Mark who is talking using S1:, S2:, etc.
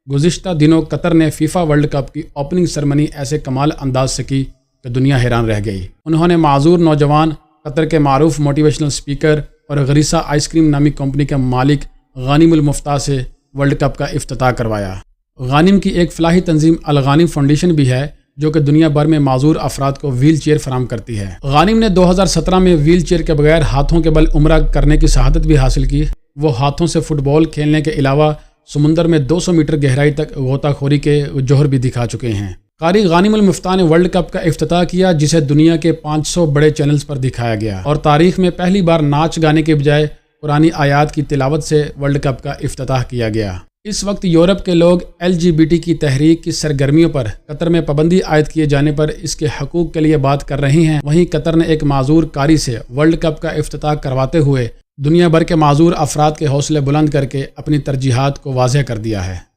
S1: गुज़िश्ता दिनों कतर ने FIFA world cup की ओपनिंग सेरेमनी ऐसे कमाल अंदाज से की कि दुनिया हैरान रह गई। उन्होंने माजूर नौजवान, कतर के मारूफ मोटिवेशनल स्पीकर और गरीसा आइसक्रीम नामी कंपनी के मालिक गानिमुल मुफ्ता से वर्ल्ड कप का इफ्तिताह करवाया। गानिम की एक फलाही तंजीम अल गानिम फाउंडेशन भी है जो कि दुनिया भर में माजूर अफराद को व्हील चेयर फराहम करती है। गानिम ने 2017 में व्हील चेयर के बगैर हाथों के बल उम्रा करने की शहादत भी हासिल की। वो हाथों से फुटबॉल खेलने के अलावा समुंदर में 200 मीटर गहराई तक गोताखोरी के जौहर भी दिखा चुके हैं। कारी गानिमुल मुफ्ता ने वर्ल्ड कप का इफ्तिताह किया जिसे दुनिया के 500 बड़े चैनल्स पर दिखाया गया और तारीख में पहली बार नाच गाने के बजाय पुरानी आयात की तिलावत से वर्ल्ड कप का इफ्तिताह किया गया। इस वक्त यूरोप के लोग LGBT की तहरीक की सरगर्मियों पर कतर में पाबंदी आयद किए जाने पर इसके हकूक़ के लिए बात कर रही हैं। वहीं कतर ने एक माजूर कारी से वर्ल्ड कप का इफ्तिताह करवाते हुए दुनिया भर के माजूर अफराद के हौसले बुलंद करके अपनी तरजीहात को वाज़ेह कर दिया है।